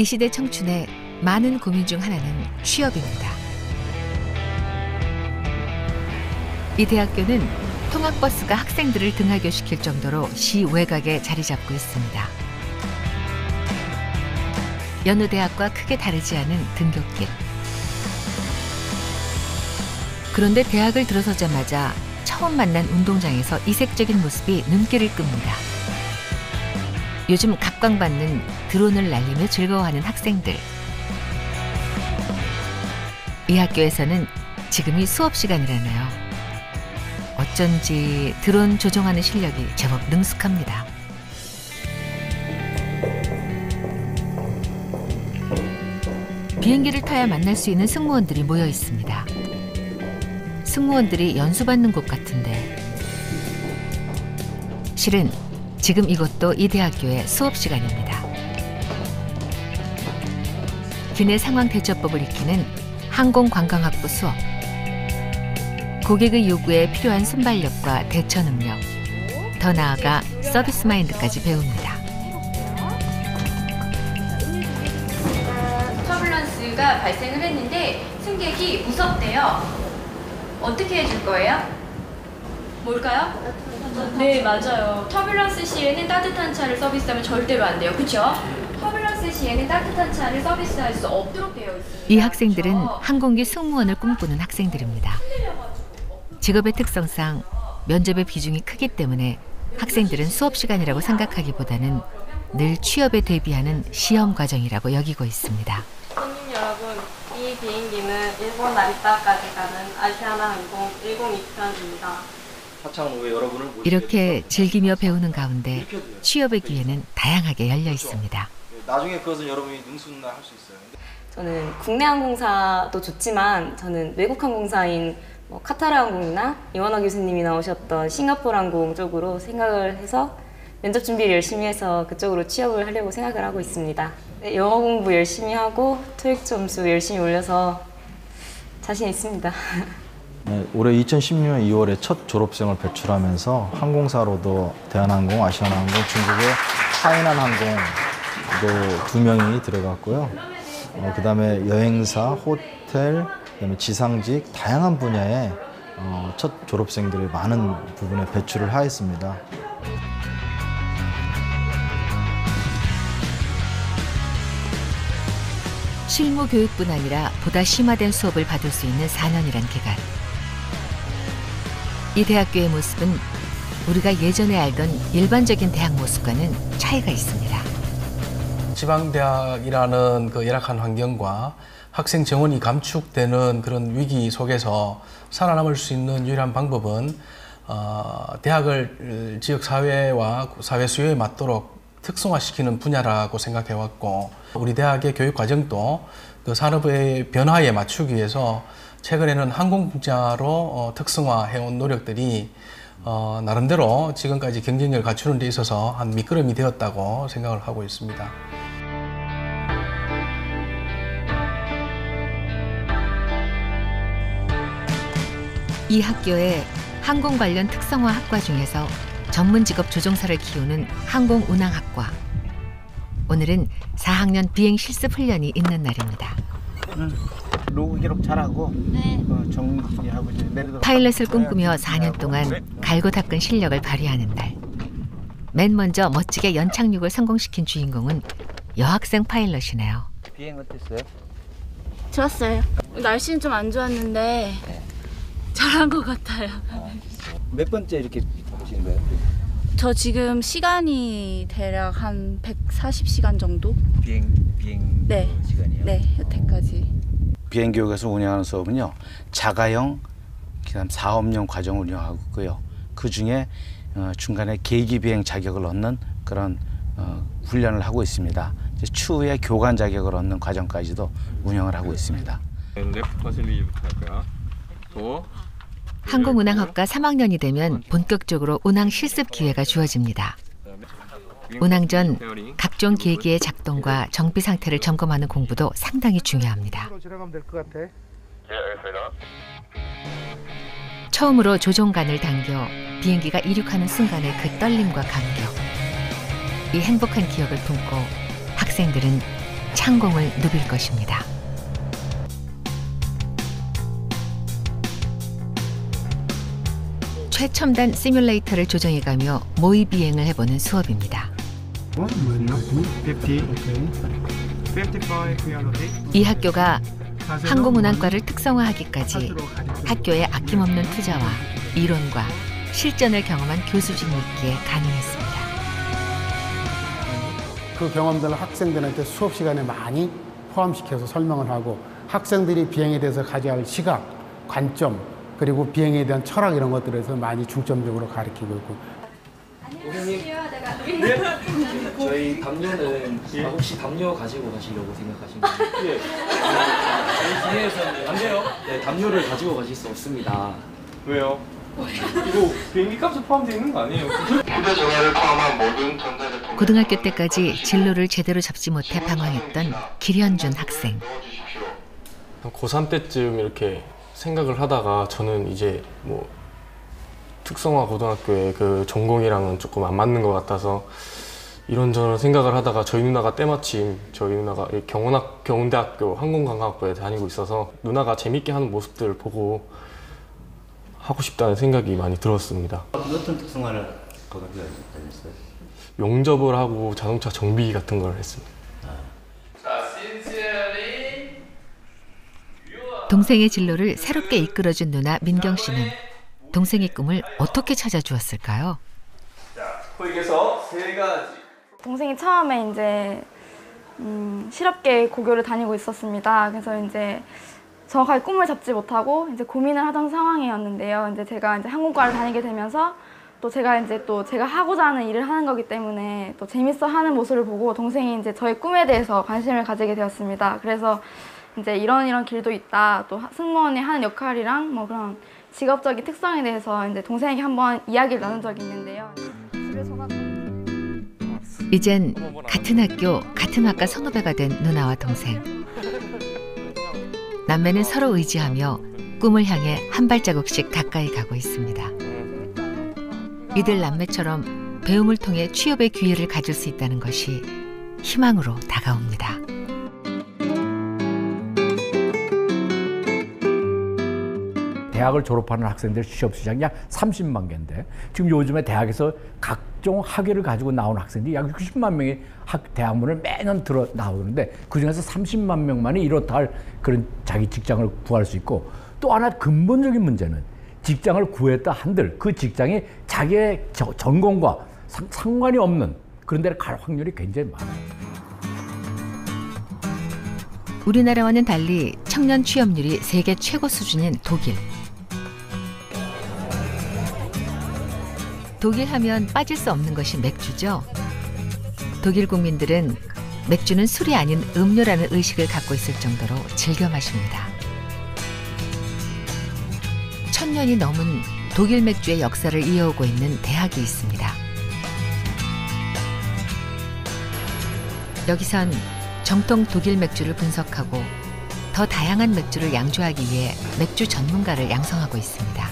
이 시대 청춘의 많은 고민 중 하나는 취업입니다. 이 대학교는 통학버스가 학생들을 등하교시킬 정도로 시 외곽에 자리 잡고 있습니다. 여느 대학과 크게 다르지 않은 등굣길. 그런데 대학을 들어서자마자 처음 만난 운동장에서 이색적인 모습이 눈길을 끕니다. 요즘 각광받는 드론을 날리며 즐거워하는 학생들. 이 학교에서는 지금이 수업 시간이라나요. 어쩐지 드론 조종하는 실력이 제법 능숙합니다. 비행기를 타야 만날 수 있는 승무원들이 모여 있습니다. 승무원들이 연수받는 곳 같은데 실은 지금 이것도 이 대학교의 수업 시간입니다. 기내 상황 대처법을 익히는 항공관광학부 수업. 고객의 요구에 필요한 순발력과 대처 능력, 더 나아가 서비스 마인드까지 배웁니다. 터뷸런스가 발생을 했는데 승객이 무섭대요. 어떻게 해줄 거예요? 뭘까요? 네, 맞아요. 터뷸런스 시에는 따뜻한 차를 서비스하면 절대로 안 돼요. 그렇죠? 터뷸런스 시에는 따뜻한 차를 서비스할 수 없도록 되어 있습니다. 이 학생들은 항공기 승무원을 꿈꾸는 학생들입니다. 직업의 특성상 면접의 비중이 크기 때문에 학생들은 수업 시간이라고 생각하기보다는 늘 취업에 대비하는 시험 과정이라고 여기고 있습니다. 손님 여러분, 이 비행기는 일본 나리타까지 가는 아시아나항공 1020편입니다. 이렇게 즐기며 배우는 가운데 취업의 기회는 다양하게 열려 있습니다. 나중에 그것은 여러분이 능수능란할 수 있어요. 저는 국내 항공사도 좋지만 저는 외국 항공사인 카타르 항공이나 이완호 교수님이 나오셨던 싱가포르 항공 쪽으로 생각을 해서 면접 준비를 열심히 해서 그쪽으로 취업을 하려고 생각을 하고 있습니다. 영어 공부 열심히 하고 토익 점수 열심히 올려서 자신 있습니다. 네, 올해 2016년 2월에 첫 졸업생을 배출하면서 항공사로도 대한항공, 아시아나항공, 중국의 하이난항공도 2명이 들어갔고요. 그다음에 여행사, 호텔, 그다음에 지상직 다양한 분야에 첫 졸업생들이 많은 부분에 배출을 하였습니다. 실무 교육뿐 아니라 보다 심화된 수업을 받을 수 있는 4년이란 기간. 이 대학교의 모습은 우리가 예전에 알던 일반적인 대학 모습과는 차이가 있습니다. 지방대학이라는 그 열악한 환경과 학생 정원이 감축되는 그런 위기 속에서 살아남을 수 있는 유일한 방법은 대학을 지역사회와 사회 수요에 맞도록 특성화시키는 분야라고 생각해왔고, 우리 대학의 교육과정도 그 산업의 변화에 맞추기 위해서 최근에는 항공 분야로 특성화해온 노력들이 나름대로 지금까지 경쟁력을 갖추는 데 있어서 한 밑거름이 되었다고 생각을 하고 있습니다. 이 학교의 항공 관련 특성화 학과 중에서 전문 직업 조종사를 키우는 항공운항학과. 오늘은 4학년 비행 실습 훈련이 있는 날입니다. 로그 기록 잘하고 정리하고 내리도록. 파일럿을 꿈꾸며 4년 동안 갈고 닦은 실력을 발휘하는 날. 맨 먼저 멋지게 연착륙을 성공시킨 주인공은 여학생 파일럿이네요. 비행 어땠어요? 좋았어요. 날씨는 좀 안 좋았는데 잘한 것 같아요. 몇 번째 이렇게 보시는 거예요? 저 지금 시간이 대략 한 140시간 정도? 비행 네. 시간이요? 네, 여태까지. 비행교육에서 운영하는 수업은요, 자가형, 그다음 사업용 과정을 운영하고 있고요. 그 중에 중간에 계기 비행 자격을 얻는 그런 훈련을 하고 있습니다. 추후에 교관 자격을 얻는 과정까지도 운영을 하고 있습니다. 항공운항학과 3학년이 되면 본격적으로 운항 실습 기회가 주어집니다. 운항 전 각종 계기의 작동과 정비 상태를 점검하는 공부도 상당히 중요합니다. 처음으로 조종관을 당겨 비행기가 이륙하는 순간의 그 떨림과 감격. 이 행복한 기억을 품고 학생들은 창공을 누빌 것입니다. 최첨단 시뮬레이터를 조정해가며 모의 비행을 해보는 수업입니다. 이 학교가 항공운항과를 특성화하기까지 학교의 아낌없는 투자와 이론과 실전을 경험한 교수진이 있기에 가능했습니다. 그 경험들을 학생들한테 수업 시간에 많이 포함시켜서 설명을 하고 학생들이 비행에 대해서 가져야 할 시각, 관점, 그리고 비행에 대한 철학 이런 것들에서 많이 중점적으로 가르치고 있고. 저희 담요는 혹시 담요 가지고 가시려고 생각하신 거예요? 예. 저희 뒤에서는 안 돼요? 네, 담요를 가지고 가실 수 없습니다. 왜요? 이거 비행기 값에 포함되어 있는 거 아니에요? 휴대전화를 포함한 모든 전자제품. 고등학교 때까지 진로를 제대로 잡지 못해 방황했던 길현준 학생. 고3 때쯤 이렇게 생각을 하다가 저는 이제 뭐 특성화 고등학교의 그 전공이랑은 조금 안 맞는 것 같아서 이런저런 생각을 하다가 저희 누나가 때마침 저희 누나가 경운대학교 항공관광학부에 다니고 있어서 누나가 재밌게 하는 모습들을 보고 하고 싶다는 생각이 많이 들었습니다. 어떤 특성화를 고등학교에 다녔어요? 용접을 하고 자동차 정비 같은 걸 했습니다. 동생의 진로를 새롭게 이끌어준 누나 민경 씨는 동생의 꿈을 어떻게 찾아주었을까요? 호익에서 3가지. 동생이 처음에 이제 실업계 고교를 다니고 있었습니다. 그래서 이제 정확하게 꿈을 잡지 못하고 이제 고민을 하던 상황이었는데요. 이제 제가 이제 항공과를 다니게 되면서 또 제가 하고자 하는 일을 하는 거기 때문에 또 재밌어 하는 모습을 보고 동생이 이제 저의 꿈에 대해서 관심을 가지게 되었습니다. 그래서 이제 이런 길도 있다. 또 승무원이 하는 역할이랑 뭐 그런 직업적인 특성에 대해서 이제 동생에게 한번 이야기를 나눈 적이 있는데요. 집에 전화가 이젠 같은 학교, 같은 학과 선후배가 된 누나와 동생. 남매는 서로 의지하며 꿈을 향해 한 발자국씩 가까이 가고 있습니다. 이들 남매처럼 배움을 통해 취업의 기회를 가질 수 있다는 것이 희망으로 다가옵니다. 대학을 졸업하는 학생들 취업 시장이 약 30만 개인데 지금 요즘에 대학에서 각종 학위를 가지고 나온 학생들이 약 60만 명이 대학문을 매년 들어 나오는데 그중에서 30만 명만이 이렇다 할 그런 자기 직장을 구할 수 있고 또 하나 근본적인 문제는 직장을 구했다 한들 그 직장이 자기의 전공과 상관이 없는 그런 데를 갈 확률이 굉장히 많아요. 우리나라와는 달리 청년 취업률이 세계 최고 수준인 독일. 독일 하면 빠질 수 없는 것이 맥주죠. 독일 국민들은 맥주는 술이 아닌 음료라는 의식을 갖고 있을 정도로 즐겨 마십니다. 1000년이 넘은 독일 맥주의 역사를 이어오고 있는 대학이 있습니다. 여기선 정통 독일 맥주를 분석하고 더 다양한 맥주를 양조하기 위해 맥주 전문가를 양성하고 있습니다.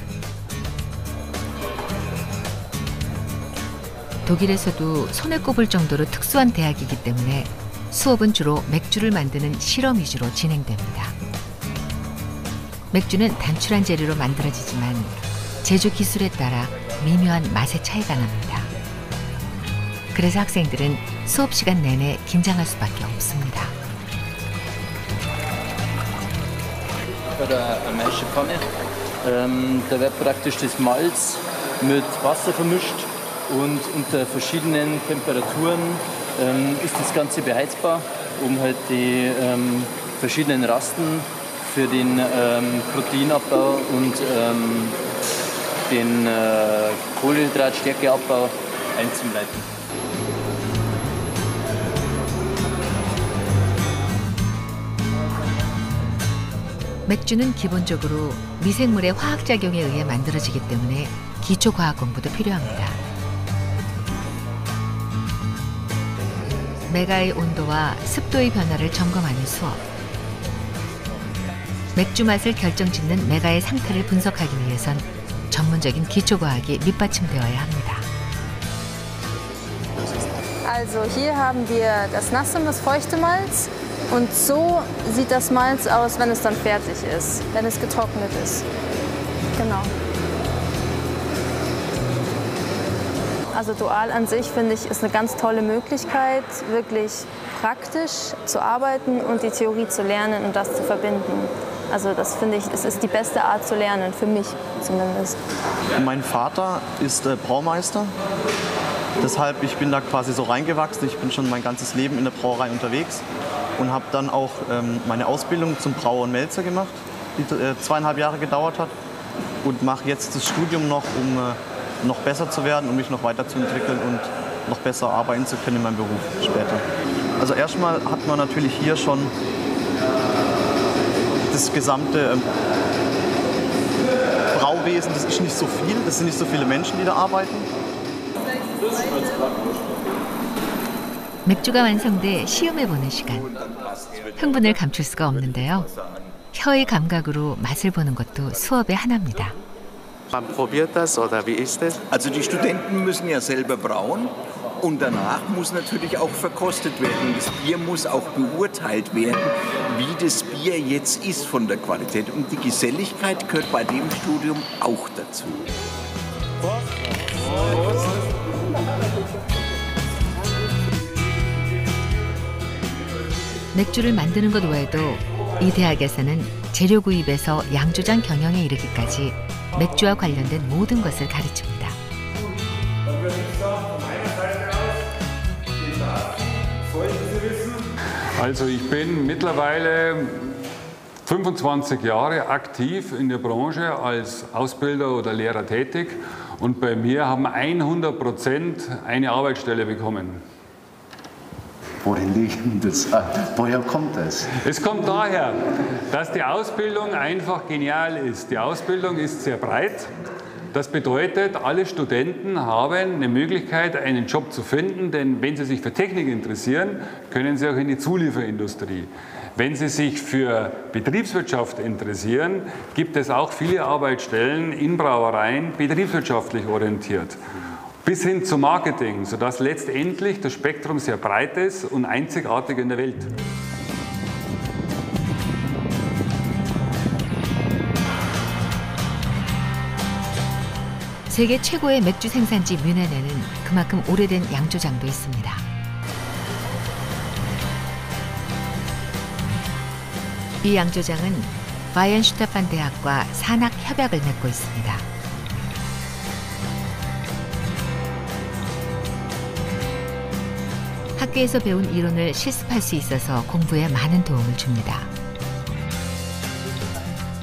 독일에서도 손에 꼽을 정도로 특수한 대학이기 때문에 수업은 주로 맥주를 만드는 실험 위주로 진행됩니다. 맥주는 단출한 재료로 만들어지지만 제조 기술에 따라 미묘한 맛의 차이가 납니다. 그래서 학생들은 수업 시간 내내 긴장할 수밖에 없습니다. Oder Maische-Pfanne. Da wird praktisch das Malz mit Wasser vermischt und unter verschiedenen Temperaturen ist das Ganze beheizbar, um halt die verschiedenen Rasten für den Proteinabbau und den Kohlenhydratstärkeabbau einzuleiten. 맥주는 기본적으로 미생물의 화학작용에 의해 만들어지기 때문에 기초과학 공부도 필요합니다. 메가의 온도와 습도의 변화를 점검하는 수업. 맥주 맛을 결정짓는 메가의 상태를 분석하기 위해선 전문적인 기초과학이 밑받침되어야 합니다. Also hier haben wir das nasse und das feuchte Malz. Und so sieht das Malz aus, wenn es dann fertig ist, wenn es getrocknet ist. Genau. Also Dual an sich, finde ich, ist eine ganz tolle Möglichkeit, wirklich praktisch zu arbeiten und die Theorie zu lernen und das zu verbinden. Also das finde ich, es ist die beste Art zu lernen, für mich zumindest. Mein Vater ist Braumeister, deshalb ich bin da quasi so reingewachsen. Ich bin schon mein ganzes Leben in der Brauerei unterwegs und habe dann auch meine Ausbildung zum Brauer und Melzer gemacht, die 2,5 Jahre gedauert hat, und mache jetzt das Studium noch, um noch besser zu werden, um mich noch weiterzuentwickeln und noch besser arbeiten zu können in meinem Beruf später. Also erstmal hat man natürlich hier schon das gesamte Brauwesen, das ist nicht so viel, das sind nicht so viele Menschen, die da arbeiten. 맥주가 완성돼 시음해보는 시간. 흥분을 감출 수가 없는데요. 혀의 감각으로 맛을 보는 것도 수업의 하나입니다. Man probiert das oder wie ist das? Also die Studenten müssen ja selber brauen und danach muss natürlich auch verkostet werden. Das Bier muss auch beurteilt werden, wie das Bier jetzt ist von der Qualität. Und die Geselligkeit gehört bei dem Studium auch dazu. 맥주를 만드는 것 외에도 이 대학에서는 재료 구입에서 양조장 경영에 이르기까지 맥주와 관련된 모든 것을 가르칩니다. Also ich bin mittlerweile 25 Jahre aktiv in der Branche als Ausbilder oder Lehrer tätig und bei mir haben 100% eine Arbeitsstelle bekommen. Worin liegt das? Woher kommt das? Es kommt daher, dass die Ausbildung einfach genial ist. Die Ausbildung ist sehr breit. Das bedeutet, alle Studenten haben eine Möglichkeit, einen Job zu finden, denn wenn sie sich für Technik interessieren, können sie auch in die Zulieferindustrie. Wenn sie sich für Betriebswirtschaft interessieren, gibt es auch viele Arbeitsstellen in Brauereien, betriebswirtschaftlich orientiert. Bis hin zum Marketing, sodass letztendlich das Spektrum sehr breit ist und einzigartig in der Welt. 세계 최고의 맥주 생산지 뮌헨에는 그만큼 오래된 양조장도 있습니다. 이 양조장은 바이엔슈타판 대학과 산학 협약을 맺고 있습니다. 학교에서 배운 이론을 실습할 수 있어서 공부에 많은 도움을 줍니다.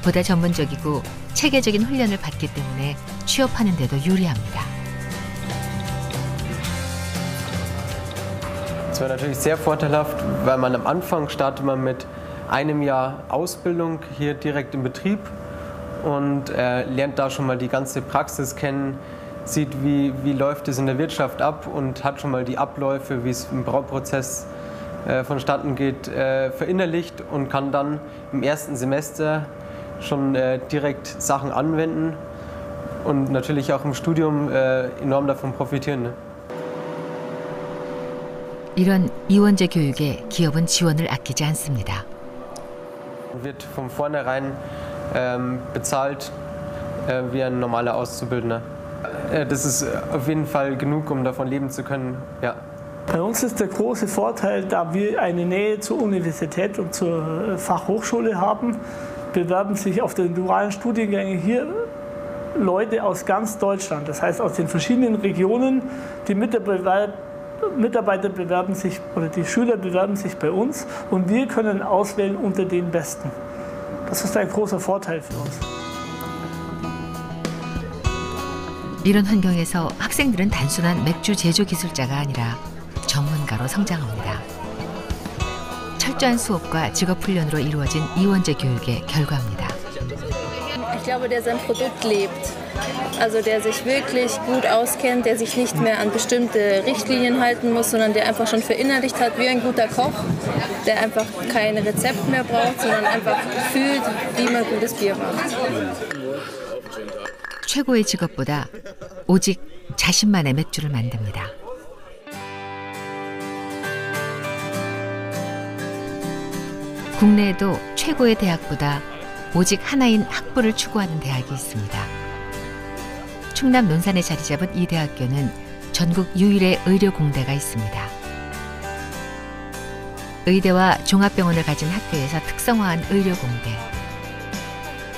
보다 전문적이고 체계적인 훈련을 받기 때문에 취업하는 데도 유리합니다. Es war natürlich sehr vorteilhaft, weil man am Anfang startet man mit einem Jahr Ausbildung hier direkt im Betrieb und lernt da schon mal die ganze Praxis kennen, sieht, wie läuft es in der Wirtschaft ab und hat schon mal die Abläufe, wie es im Brauprozess vonstatten geht, verinnerlicht und kann dann im ersten Semester schon direkt Sachen anwenden und natürlich auch im Studium enorm davon profitieren. Ne? 이런 이원제 교육에 기업은 지원을 아끼지 않습니다. Wird von vornherein bezahlt wie ein normaler Auszubildender. Das ist auf jeden Fall genug, um davon leben zu können. Ja. Bei uns ist der große Vorteil, da wir eine Nähe zur Universität und zur Fachhochschule haben, bewerben sich auf den dualen Studiengängen hier Leute aus ganz Deutschland. Das heißt aus den verschiedenen Regionen. Die Mitarbeiter bewerben sich oder die Schüler bewerben sich bei uns und wir können auswählen unter den Besten. Das ist ein großer Vorteil für uns. 이런 환경에서 학생들은 단순한 맥주 제조 기술자가 아니라 전문가로 성장합니다. 철저한 수업과 직업 훈련으로 이루어진 이원제 교육의 결과입니다. Ich glaube, der sein Produkt lebt. Also der sich wirklich gut auskennt, der sich nicht mehr an bestimmte Richtlinien halten muss, sondern der einfach schon verinnerlicht hat wie ein guter Koch, der einfach kein Rezept mehr braucht, sondern einfach fühlt, wie man gutes Bier macht. 최고의 직업보다 오직 자신만의 맥주를 만듭니다. 국내에도 최고의 대학보다 오직 하나인 학부를 추구하는 대학이 있습니다. 충남 논산에 자리 잡은 이 대학교는 전국 유일의 의료공대가 있습니다. 의대와 종합병원을 가진 학교에서 특성화한 의료공대.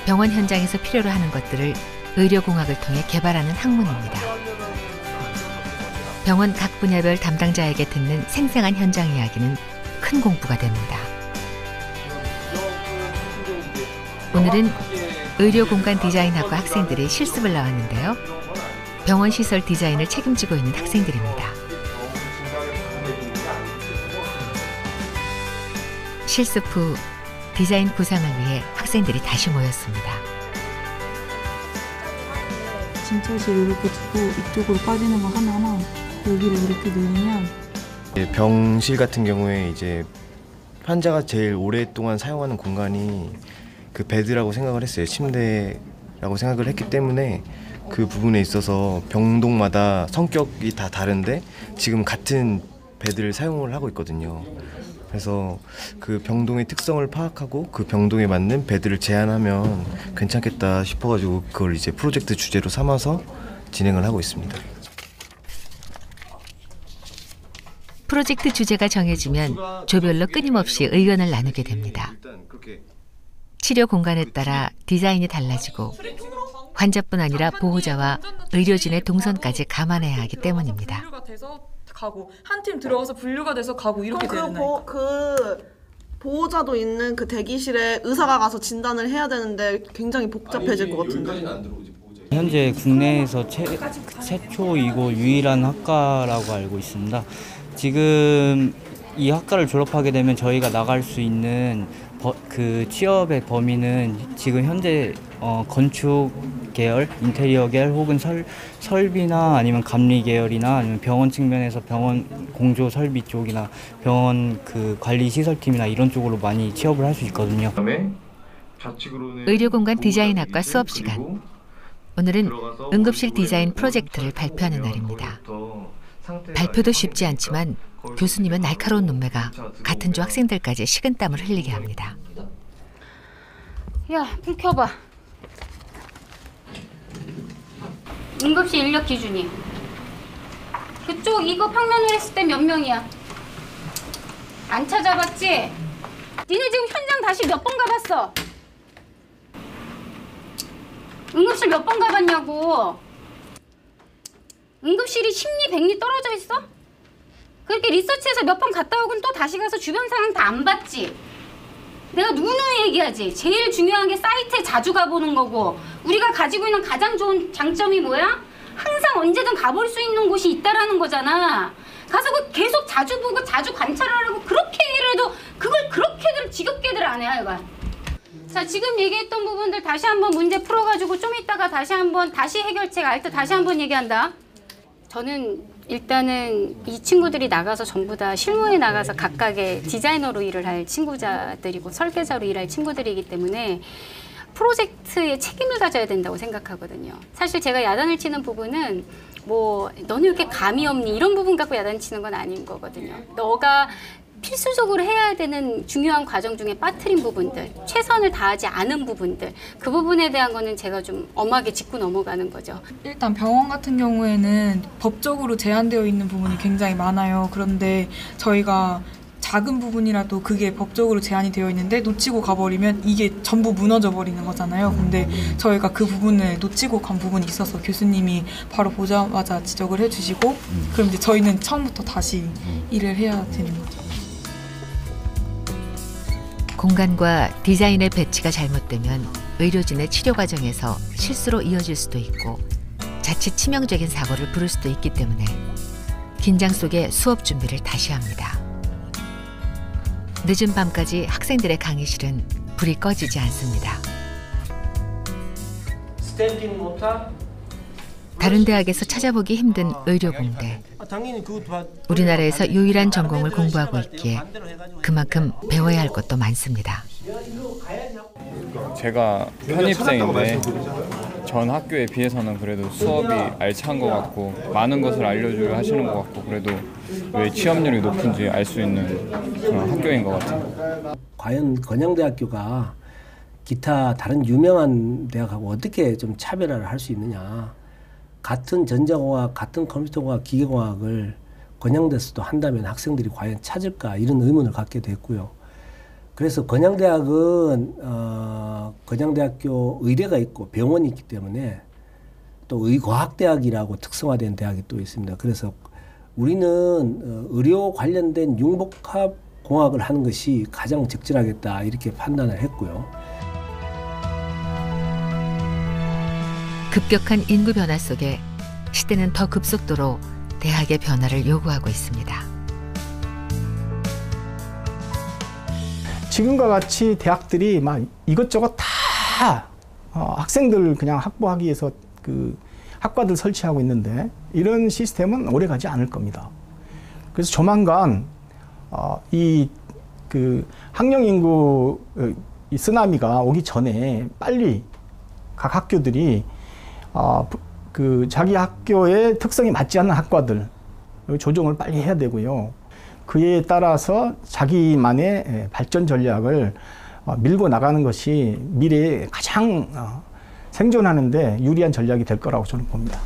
병원 현장에서 필요로 하는 것들을 의료공학을 통해 개발하는 학문입니다. 병원 각 분야별 담당자에게 듣는 생생한 현장 이야기는 큰 공부가 됩니다. 오늘은 의료공간 디자인학과 학생들이 실습을 나왔는데요. 병원 시설 디자인을 책임지고 있는 학생들입니다. 실습 후 디자인 구상을 위해 학생들이 다시 모였습니다. 진찰실 이렇게 두고 이쪽으로 빠지는 거 하나하나 여기를 이렇게 누르면 병실 같은 경우에 이제 환자가 제일 오랫동안 사용하는 공간이 그 베드라고 생각을 했어요. 침대라고 생각을 했기 때문에 그 부분에 있어서 병동마다 성격이 다 다른데 지금 같은 베드를 사용을 하고 있거든요. 그래서 그 병동의 특성을 파악하고 그 병동에 맞는 베드를 제안하면 괜찮겠다 싶어가지고 그걸 이제 프로젝트 주제로 삼아서 진행을 하고 있습니다. 프로젝트 주제가 정해지면 조별로 끊임없이 의견을 나누게 됩니다. 치료 공간에 따라 디자인이 달라지고 환자뿐 아니라 보호자와 의료진의 동선까지 감안해야 하기 때문입니다. 가고 한 팀 들어가서 분류가 돼서 가고 이렇게 되는 그 보호자도 있는 그 대기실에 의사가 가서 진단을 해야 되는데 굉장히 복잡해질 것 같은데. 현재 국내에서 최초이고 유일한 학과라고 알고 있습니다. 지금 이 학과를 졸업하게 되면 저희가 나갈 수 있는 그 취업의 범위는 지금 현재 건축 계열, 인테리어 계열 혹은 설비나 아니면 감리 계열이나 아니면 병원 측면에서 병원 공조 설비 쪽이나 병원 그 관리 시설팀이나 이런 쪽으로 많이 취업을 할 수 있거든요. 의료공간 디자인학과 수업 시간. 오늘은 응급실 디자인 프로젝트를 발표하는 날입니다. 발표도 쉽지 않지만 교수님의 날카로운 눈매가 같은 조 학생들까지 식은땀을 흘리게 합니다. 야, 불 켜봐. 응급실 인력 기준이. 그쪽 이거 평면으로 했을 때 몇 명이야? 안 찾아봤지? 니네 지금 현장 다시 몇 번 가봤어? 응급실 몇 번 가봤냐고. 응급실이 10리 100리 떨어져 있어? 그렇게 리서치해서 몇 번 갔다 오고는 또 다시 가서 주변 상황 다 안 봤지? 내가 누누이 얘기하지. 제일 중요한 게 사이트에 자주 가보는 거고 우리가 가지고 있는 가장 좋은 장점이 뭐야? 항상 언제든 가볼 수 있는 곳이 있다라는 거잖아. 가서 그 계속 자주 보고 자주 관찰하려고 그렇게 얘기를 해도 그걸 그렇게들 지겹게들 안 해 하여간. 자, 지금 얘기했던 부분들 다시 한번 문제 풀어가지고 좀 이따가 다시 해결책 알 때 다시 한번 얘기한다. 저는 일단은 이 친구들이 나가서 전부 다 실무에 나가서 각각의 디자이너로 일을 할 친구자들이고 설계자로 일할 친구들이기 때문에 프로젝트에 책임을 가져야 된다고 생각하거든요. 사실 제가 야단을 치는 부분은 뭐 너는 이렇게 감이 없니 이런 부분 갖고 야단 치는 건 아닌 거거든요. 너가 필수적으로 해야 되는 중요한 과정 중에 빠뜨린 부분들, 최선을 다하지 않은 부분들, 그 부분에 대한 거는 제가 좀 엄하게 짚고 넘어가는 거죠. 일단 병원 같은 경우에는 법적으로 제한되어 있는 부분이 굉장히 많아요. 그런데 저희가 작은 부분이라도 그게 법적으로 제한이 되어 있는데 놓치고 가버리면 이게 전부 무너져 버리는 거잖아요. 근데 저희가 그 부분을 놓치고 간 부분이 있어서 교수님이 바로 보자마자 지적을 해주시고 그럼 이제 저희는 처음부터 다시 일을 해야 되는 거죠. 공간과 디자인의 배치가 잘못되면 의료진의 치료 과정에서 실수로 이어질 수도 있고 자칫 치명적인 사고를 부를 수도 있기 때문에 긴장 속에 수업 준비를 다시 합니다. 늦은 밤까지 학생들의 강의실은 불이 꺼지지 않습니다. 다른 대학에서 찾아보기 힘든 의료공대. 우리나라에서 유일한 전공을 공부하고 있기에 그만큼 배워야 할 것도 많습니다. 제가 편입생인데 전 학교에 비해서는 그래도 수업이 알찬 것 같고 많은 것을 알려주려 하시는 것 같고 그래도 왜 취업률이 높은지 알 수 있는 그런 학교인 것 같아요. 과연 건양대학교가 기타 다른 유명한 대학하고 어떻게 좀 차별화를 할 수 있느냐. 같은 전자공학, 같은 컴퓨터공학, 기계공학을 건양대에서도 한다면 학생들이 과연 찾을까 이런 의문을 갖게 됐고요. 그래서 건양대학은 건양대학교 의대가 있고 병원이 있기 때문에 또 의과학대학이라고 특성화된 대학이 또 있습니다. 그래서 우리는 의료 관련된 융복합공학을 하는 것이 가장 적절하겠다 이렇게 판단을 했고요. 급격한 인구 변화 속에 시대는 더 급속도로 대학의 변화를 요구하고 있습니다. 지금과 같이 대학들이 막 이것저것 다 학생들 그냥 확보하기 위해서 그 학과들 설치하고 있는데 이런 시스템은 오래 가지 않을 겁니다. 그래서 조만간 이 그 학령 인구 이 쓰나미가 오기 전에 빨리 각 학교들이 그 자기 학교의 특성에 맞지 않는 학과들 조정을 빨리 해야 되고요. 그에 따라서 자기만의 발전 전략을 밀고 나가는 것이 미래에 가장 생존하는 데 유리한 전략이 될 거라고 저는 봅니다.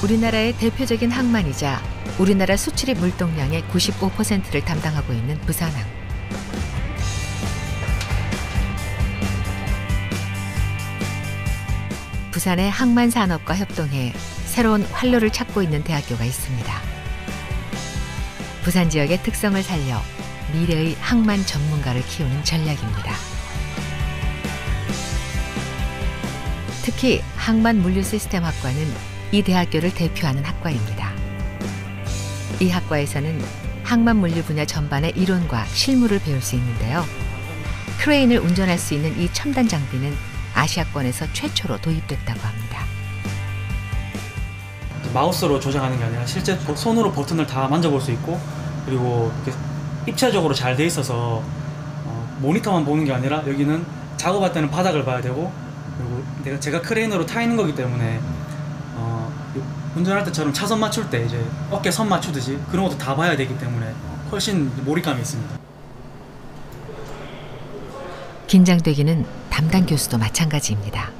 우리나라의 대표적인 항만이자 우리나라 수출입 물동량의 95%를 담당하고 있는 부산항. 부산의 항만 산업과 협동해 새로운 활로를 찾고 있는 대학교가 있습니다. 부산 지역의 특성을 살려 미래의 항만 전문가를 키우는 전략입니다. 특히 항만 물류 시스템 학과는 이 대학교를 대표하는 학과입니다. 이 학과에서는 항만 물류 분야 전반의 이론과 실무를 배울 수 있는데요. 크레인을 운전할 수 있는 이 첨단 장비는 아시아권에서 최초로 도입됐다고 합니다. 마우스로 조작하는 게 아니라 실제 손으로 버튼을 다 만져볼 수 있고 그리고 입체적으로 잘 돼 있어서 모니터만 보는 게 아니라 여기는 작업할 때는 바닥을 봐야 되고 그리고 제가 크레인으로 타 있는 거기 때문에 운전할 때처럼 차선 맞출 때 이제 어깨 선 맞추듯이 그런 것도 다 봐야 되기 때문에 훨씬 몰입감이 있습니다. 긴장되기는 담당 교수도 마찬가지입니다.